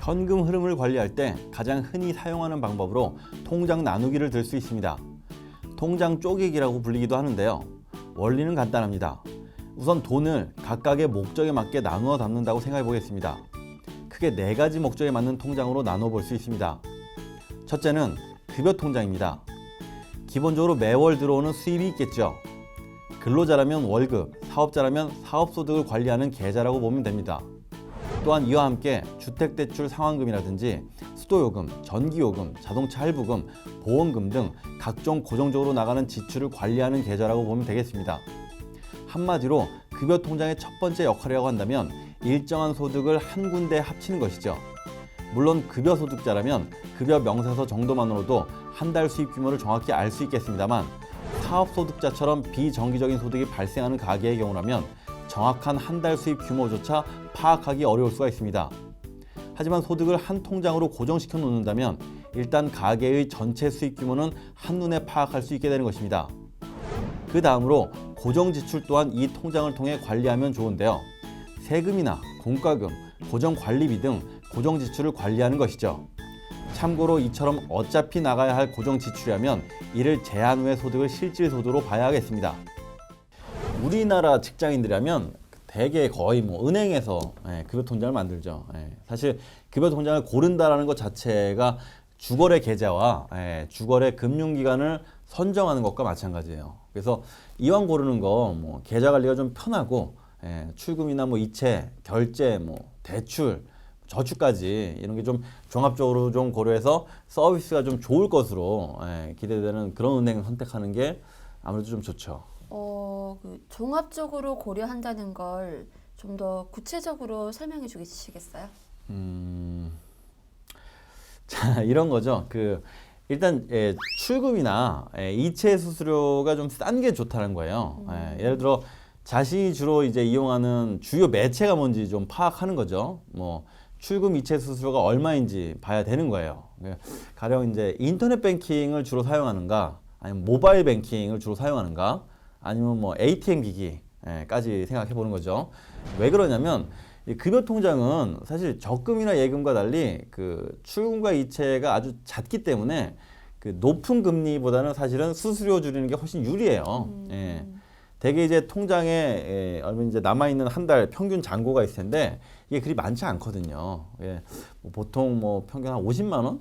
현금 흐름을 관리할 때 가장 흔히 사용하는 방법으로 통장 나누기를 들 수 있습니다. 통장 쪼개기라고 불리기도 하는데요. 원리는 간단합니다. 우선 돈을 각각의 목적에 맞게 나누어 담는다고 생각해 보겠습니다. 크게 4가지 목적에 맞는 통장으로 나눠 볼 수 있습니다. 첫째는 급여 통장입니다. 기본적으로 매월 들어오는 수입이 있겠죠. 근로자라면 월급, 사업자라면 사업소득을 관리하는 계좌라고 보면 됩니다. 또한 이와 함께 주택대출 상환금이라든지 수도요금, 전기요금, 자동차 할부금, 보험금 등 각종 고정적으로 나가는 지출을 관리하는 계좌라고 보면 되겠습니다. 한마디로 급여 통장의 첫 번째 역할이라고 한다면 일정한 소득을 한 군데에 합치는 것이죠. 물론 급여 소득자라면 급여 명세서 정도만으로도 한 달 수입 규모를 정확히 알 수 있겠습니다만 사업소득자처럼 비정기적인 소득이 발생하는 가계의 경우라면 정확한 한 달 수입 규모조차 파악하기 어려울 수가 있습니다. 하지만 소득을 한 통장으로 고정시켜 놓는다면 일단 가계의 전체 수입 규모는 한눈에 파악할 수 있게 되는 것입니다. 그 다음으로 고정지출 또한 이 통장을 통해 관리하면 좋은데요. 세금이나 공과금, 고정관리비 등 고정지출을 관리하는 것이죠. 참고로 이처럼 어차피 나가야 할 고정지출이라면 이를 제한 후의 소득을 실질소득으로 봐야 하겠습니다. 우리나라 직장인들이라면 대개 거의 은행에서 급여통장을 만들죠. 사실 급여통장을 고른다는 것 자체가 주거래 계좌와 주거래 금융기관을 선정하는 것과 마찬가지예요. 그래서 이왕 고르는 거 계좌 관리가 좀 편하고 출금이나 이체, 결제, 대출, 저축까지 이런 게 좀 종합적으로 좀 고려해서 서비스가 좀 좋을 것으로 기대되는 그런 은행을 선택하는 게 아무래도 좀 좋죠. 종합적으로 고려한다는 걸 좀 더 구체적으로 설명해 주시겠어요? 자, 이런 거죠. 일단 출금이나 이체 수수료가 좀 싼 게 좋다는 거예요. 예를 들어 자신이 주로 이제 이용하는 주요 매체가 뭔지 좀 파악하는 거죠. 출금 이체 수수료가 얼마인지 봐야 되는 거예요. 가령 이제 인터넷 뱅킹을 주로 사용하는가, 아니면 모바일 뱅킹을 주로 사용하는가, 아니면 ATM 기기까지 생각해 보는 거죠. 왜 그러냐면 이 급여 통장은 사실 적금이나 예금과 달리 출금과 이체가 아주 잦기 때문에 높은 금리보다는 사실은 수수료 줄이는 게 훨씬 유리해요. 대개 이제 통장에 이제 남아있는 한 달 평균 잔고가 있을 텐데 이게 그리 많지 않거든요. 보통 평균 한 50만 원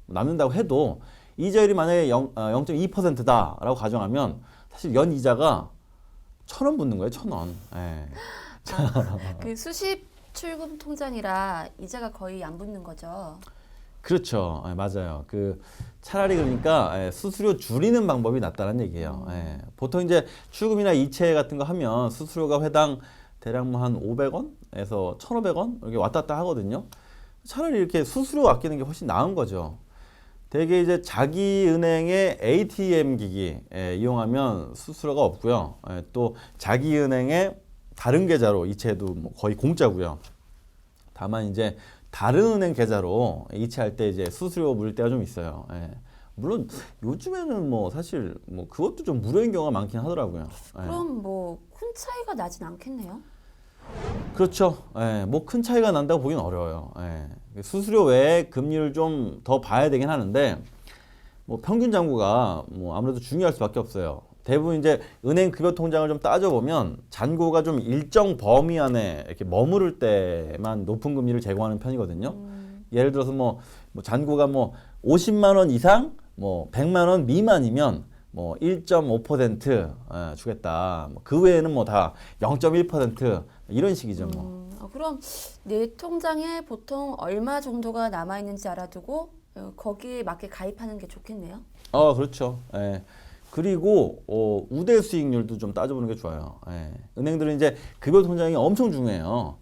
남는다고 해도 이자율이 만약에 0.2%다라고 가정하면 사실 연 이자가 1,000원 붙는 거예요. 1,000원. 수십 출금 통장이라 이자가 거의 안 붙는 거죠. 그렇죠. 맞아요. 차라리 그러니까 수수료 줄이는 방법이 낫다는 얘기예요. 보통 이제 출금이나 이체 같은 거 하면 수수료가 회당 대략 한 500원에서 1,500원 이렇게 왔다 갔다 하거든요. 차라리 이렇게 수수료 아끼는 게 훨씬 나은 거죠. 대개 이제 자기 은행의 ATM 기기 이용하면 수수료가 없고요. 또 자기 은행의 다른 계좌로 이체도 거의 공짜고요. 다만 이제 다른 은행 계좌로 이체할 때 이제 수수료 물을 때가 좀 있어요. 물론 요즘에는 사실 그것도 좀 무료인 경우가 많긴 하더라고요. 그럼 큰 차이가 나진 않겠네요. 그렇죠. 큰 차이가 난다고 보기는 어려워요. 수수료 외에 금리를 좀 더 봐야 되긴 하는데 평균 잔고가 아무래도 중요할 수밖에 없어요. 대부분 이제 은행 급여 통장을 좀 따져보면 잔고가 좀 일정 범위 안에 이렇게 머무를 때만 높은 금리를 제공하는 편이거든요. 예를 들어서 잔고가 50만 원 이상, 100만 원 미만이면 1.5% 주겠다. 그 외에는 다 0.1% 이런 식이죠. 그럼 내 통장에 보통 얼마 정도가 남아 있는지 알아두고 거기에 맞게 가입하는 게 좋겠네요. 그렇죠. 그리고 우대 수익률도 좀 따져보는 게 좋아요. 은행들은 이제 급여 통장이 엄청 중요해요.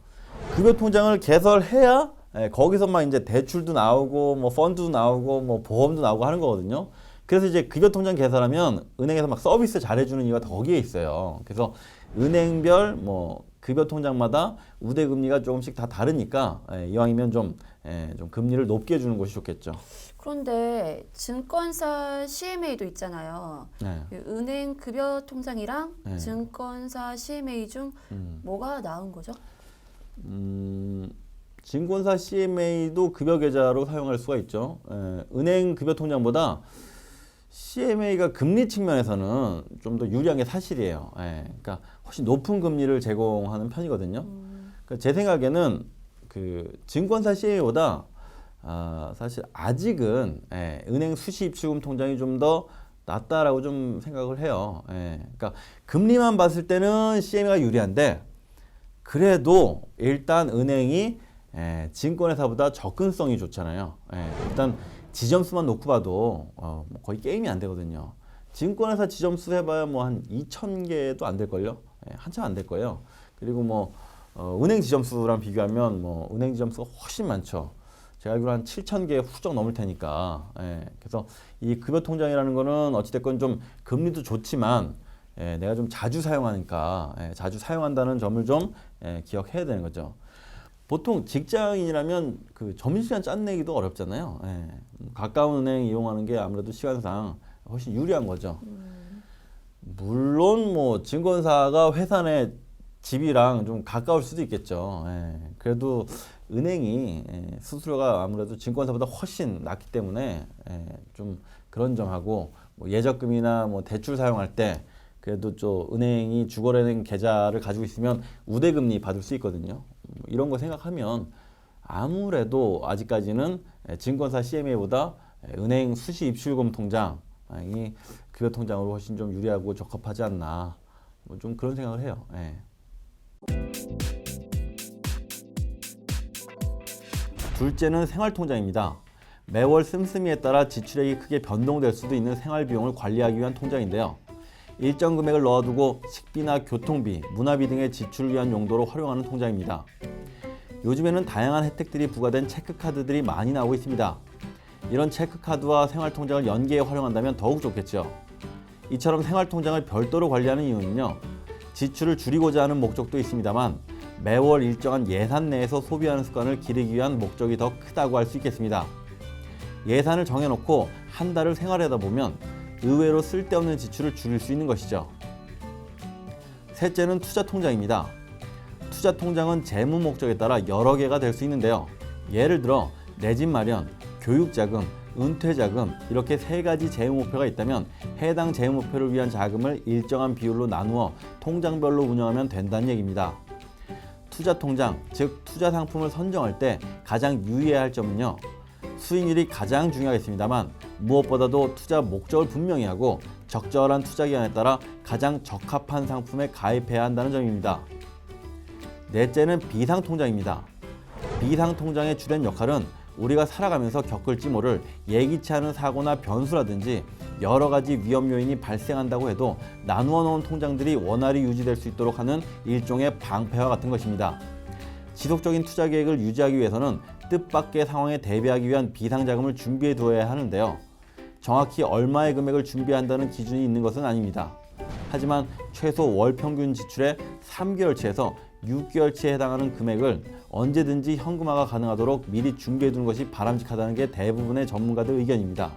급여 통장을 개설해야 거기서만 이제 대출도 나오고 펀드도 나오고 보험도 나오고 하는 거거든요. 그래서 이제 급여 통장 개설하면 은행에서 막 서비스 잘해주는 이유가 거기에 있어요. 그래서 은행별 급여 통장마다 우대 금리가 조금씩 다 다르니까 이왕이면 좀 금리를 높게 주는 것이 좋겠죠. 그런데 증권사 CMA도 있잖아요. 은행 급여 통장이랑 증권사 CMA 중 뭐가 나은 거죠? 증권사 CMA도 급여 계좌로 사용할 수가 있죠. 은행 급여 통장보다 CMA가 금리 측면에서는 좀 더 유리한 게 사실이에요. 그러니까 훨씬 높은 금리를 제공하는 편이거든요. 그러니까 제 생각에는 그 증권사 CMA보다 사실 아직은 은행 수시 입출금 통장이 좀 더 낫다라고 좀 생각을 해요. 그러니까 금리만 봤을 때는 CMA가 유리한데 그래도 일단 은행이 증권회사보다 접근성이 좋잖아요. 일단 지점수만 놓고 봐도 뭐 거의 게임이 안 되거든요. 증권회사 지점수 해봐야 뭐 한 2,000개도 안 될걸요. 한참 안 될 거예요. 그리고 뭐 은행 지점수랑 비교하면 뭐 은행 지점수가 훨씬 많죠. 제가 알기로 한 7,000개 훌쩍 넘을 테니까. 그래서 이 급여 통장이라는 거는 어찌됐건 좀 금리도 좋지만 내가 좀 자주 사용하니까 자주 사용한다는 점을 좀 기억해야 되는 거죠. 보통 직장인이라면 그 점심시간 짠내기도 어렵잖아요. 가까운 은행 이용하는 게 아무래도 시간상 훨씬 유리한 거죠. 물론 뭐 증권사가 회사 내 집이랑 좀 가까울 수도 있겠죠. 그래도 은행이 수수료가 아무래도 증권사보다 훨씬 낮기 때문에 좀 그런 점하고 뭐 예적금이나 뭐 대출 사용할 때 그래도 좀 은행이 주거은행 계좌를 가지고 있으면 우대금리 받을 수 있거든요. 이런 거 생각하면 아무래도 아직까지는 증권사 CMA보다 은행 수시 입출금 통장이 급여 통장으로 훨씬 좀 유리하고 적합하지 않나 뭐 좀 그런 생각을 해요. 둘째는 생활통장입니다. 매월 씀씀이에 따라 지출액이 크게 변동될 수도 있는 생활비용을 관리하기 위한 통장인데요. 일정 금액을 넣어두고 식비나 교통비, 문화비 등의 지출을 위한 용도로 활용하는 통장입니다. 요즘에는 다양한 혜택들이 부과된 체크카드들이 많이 나오고 있습니다. 이런 체크카드와 생활통장을 연계해 활용한다면 더욱 좋겠죠. 이처럼 생활통장을 별도로 관리하는 이유는요. 지출을 줄이고자 하는 목적도 있습니다만 매월 일정한 예산 내에서 소비하는 습관을 기르기 위한 목적이 더 크다고 할 수 있겠습니다. 예산을 정해놓고 한 달을 생활하다 보면 의외로 쓸데없는 지출을 줄일 수 있는 것이죠. 셋째는 투자통장입니다. 투자통장은 재무 목적에 따라 여러 개가 될 수 있는데요. 예를 들어 내 집 마련, 교육자금, 은퇴자금 이렇게 세 가지 재무 목표가 있다면 해당 재무 목표를 위한 자금을 일정한 비율로 나누어 통장별로 운영하면 된다는 얘기입니다. 투자통장, 즉 투자 상품을 선정할 때 가장 유의해야 할 점은요. 수익률이 가장 중요하겠습니다만 무엇보다도 투자 목적을 분명히 하고 적절한 투자 기간에 따라 가장 적합한 상품에 가입해야 한다는 점입니다. 넷째는 비상통장입니다. 비상통장의 주된 역할은 우리가 살아가면서 겪을지 모를 예기치 않은 사고나 변수라든지 여러 가지 위험 요인이 발생한다고 해도 나누어 놓은 통장들이 원활히 유지될 수 있도록 하는 일종의 방패와 같은 것입니다. 지속적인 투자 계획을 유지하기 위해서는 뜻밖의 상황에 대비하기 위한 비상자금을 준비해 두어야 하는데요. 정확히 얼마의 금액을 준비한다는 기준이 있는 것은 아닙니다. 하지만 최소 월 평균 지출의 3개월치에서 6개월치에 해당하는 금액을 언제든지 현금화가 가능하도록 미리 준비해 두는 것이 바람직하다는 게 대부분의 전문가들 의견입니다.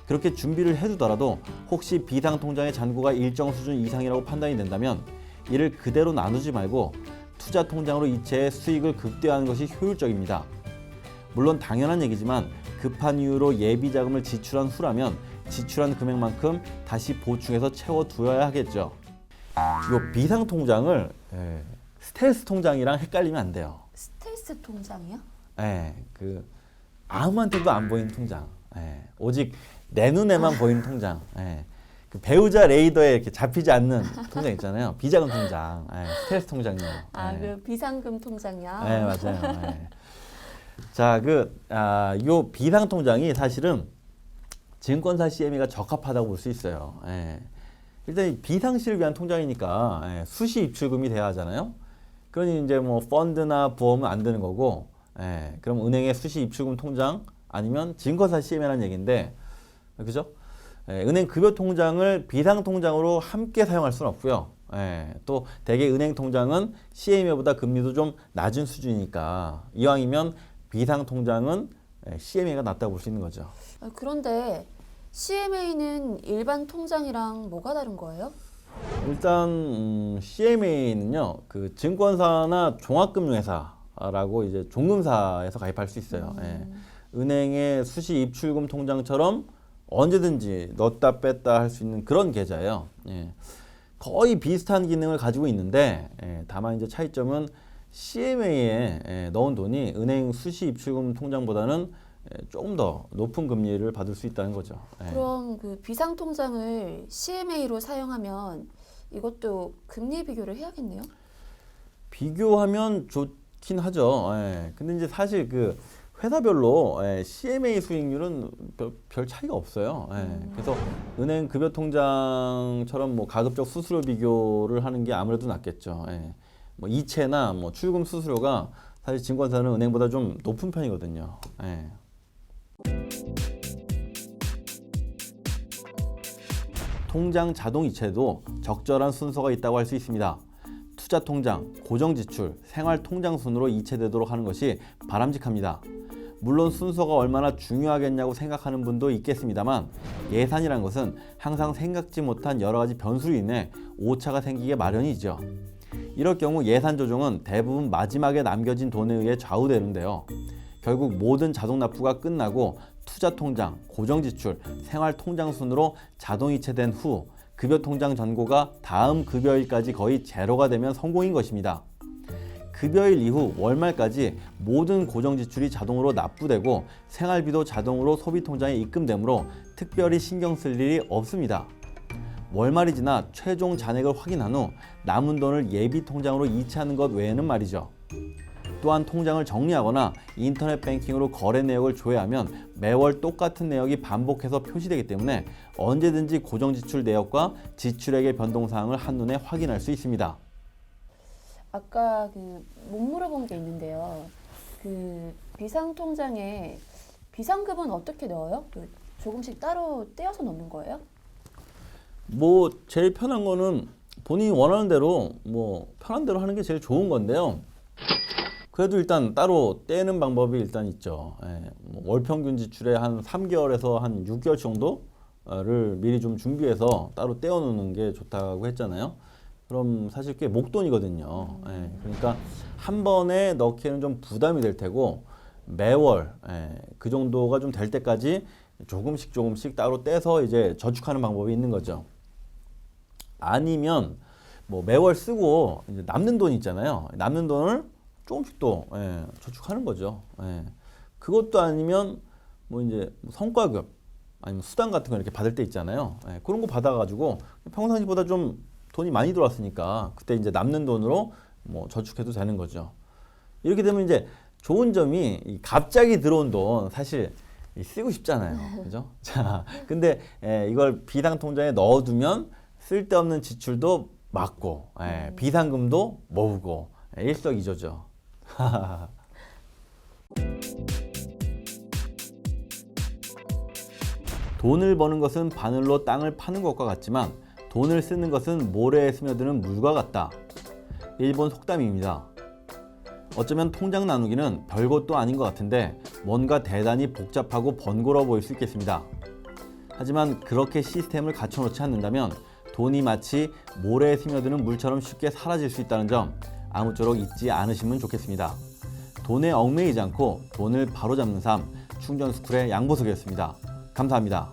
그렇게 준비를 해두더라도 혹시 비상통장의 잔고가 일정 수준 이상이라고 판단이 된다면 이를 그대로 나누지 말고 투자통장으로 이체해 수익을 극대화하는 것이 효율적입니다. 물론 당연한 얘기지만 급한 이유로 예비자금을 지출한 후라면 지출한 금액만큼 다시 보충해서 채워두어야 하겠죠. 이 비상통장을 스텔스 통장이랑 헷갈리면 안 돼요. 스텔스 통장이요? 그 아무한테도 안 보이는 통장. 오직 내 눈에만 보이는 통장. 그 배우자 레이더에 이렇게 잡히지 않는 통장 있잖아요. 비자금 통장, 스텔스 통장이요. 그 비상금 통장이요? 맞아요. 자, 요 비상 통장이 사실은 증권사 CMA가 적합하다고 볼 수 있어요. 일단 비상시를 위한 통장이니까 수시 입출금이 돼야 하잖아요. 그러니 이제 뭐 펀드나 보험은 안 되는 거고, 그럼 은행의 수시 입출금 통장 아니면 증권사 CMA라는 얘기인데, 그죠? 은행 급여 통장을 비상 통장으로 함께 사용할 수는 없고요. 또 대개 은행 통장은 CMA보다 금리도 좀 낮은 수준이니까 이왕이면 비상 통장은 CMA가 낫다고 볼 수 있는 거죠. 그런데 CMA는 일반 통장이랑 뭐가 다른 거예요? 일단 CMA는요, 그 증권사나 종합금융회사 통장사라고 이제 종금사에서 가입할 수 있어요. 예. 은행의 수시 입출금 통장처럼 언제든지 넣었다 뺐다 할 수 있는 그런 계좌예요. 예. 거의 비슷한 기능을 가지고 있는데 다만 이제 차이점은 CMA에 넣은 돈이 은행 수시 입출금 통장보다는 조금 더 높은 금리를 받을 수 있다는 거죠. 그럼 그 비상 통장을 CMA로 사용하면 이것도 금리 비교를 해야겠네요. 비교하면 좋긴 하죠. 근데 이제 사실 그 회사별로 CMA 수익률은 별 차이가 없어요. 그래서 은행 급여 통장처럼 뭐 가급적 수수료 비교를 하는 게 아무래도 낫겠죠. 뭐 이체나 뭐 출금 수수료가 사실 증권사는 은행보다 좀 높은 편이거든요. 통장 자동 이체도 적절한 순서가 있다고 할 수 있습니다. 투자 통장, 고정 지출, 생활 통장 순으로 이체되도록 하는 것이 바람직합니다. 물론 순서가 얼마나 중요하겠냐고 생각하는 분도 있겠습니다만 예산이란 것은 항상 생각지 못한 여러 가지 변수로 인해 오차가 생기게 마련이죠. 이럴 경우 예산 조정은 대부분 마지막에 남겨진 돈에 의해 좌우되는데요. 결국 모든 자동 납부가 끝나고 투자 통장, 고정 지출, 생활 통장 순으로 자동 이체된 후 급여 통장 잔고가 다음 급여일까지 거의 제로가 되면 성공인 것입니다. 급여일 이후 월말까지 모든 고정 지출이 자동으로 납부되고 생활비도 자동으로 소비 통장에 입금되므로 특별히 신경 쓸 일이 없습니다. 월말이 지나 최종 잔액을 확인한 후 남은 돈을 예비 통장으로 이체하는 것 외에는 말이죠. 또한 통장을 정리하거나 인터넷 뱅킹으로 거래 내역을 조회하면 매월 똑같은 내역이 반복해서 표시되기 때문에 언제든지 고정 지출 내역과 지출액의 변동 사항을 한눈에 확인할 수 있습니다. 아까 못 물어본 게 있는데요. 그 비상 통장에 비상금은 어떻게 넣어요? 조금씩 따로 떼어서 넣는 거예요? 뭐 제일 편한 거는 본인이 원하는 대로 뭐 편한 대로 하는 게 제일 좋은 건데요. 그래도 일단 따로 떼는 방법이 일단 있죠. 뭐 월 평균 지출의 한 3개월에서 한 6개월 정도를 미리 좀 준비해서 따로 떼어 놓는 게 좋다고 했잖아요. 그럼 사실 꽤 목돈이거든요. 그러니까 한 번에 넣기에는 좀 부담이 될 테고 매월 그 정도가 좀 될 때까지 조금씩 따로 떼서 이제 저축하는 방법이 있는 거죠. 아니면 뭐 매월 쓰고 이제 남는 돈 있잖아요. 남는 돈을 조금씩 또 저축하는 거죠. 그것도 아니면 뭐 이제 성과급 아니면 수당 같은 거 이렇게 받을 때 있잖아요. 그런 거 받아가지고 평상시보다 좀 돈이 많이 들어왔으니까 그때 이제 남는 돈으로 뭐 저축해도 되는 거죠. 이렇게 되면 이제 좋은 점이 이 갑자기 들어온 돈 사실 쓰고 싶잖아요. 그죠? 자, 근데 이걸 비상 통장에 넣어두면 쓸데없는 지출도 막고 비상금도 모으고 일석이조죠. 돈을 버는 것은 바늘로 땅을 파는 것과 같지만 돈을 쓰는 것은 모래에 스며드는 물과 같다. 일본 속담입니다. 어쩌면 통장 나누기는 별것도 아닌 것 같은데 뭔가 대단히 복잡하고 번거로워 보일 수 있겠습니다. 하지만 그렇게 시스템을 갖춰놓지 않는다면 돈이 마치 모래에 스며드는 물처럼 쉽게 사라질 수 있다는 점 아무쪼록 잊지 않으시면 좋겠습니다. 돈에 얽매이지 않고 돈을 바로잡는 삶, 충전스쿨의 양보석이었습니다. 감사합니다.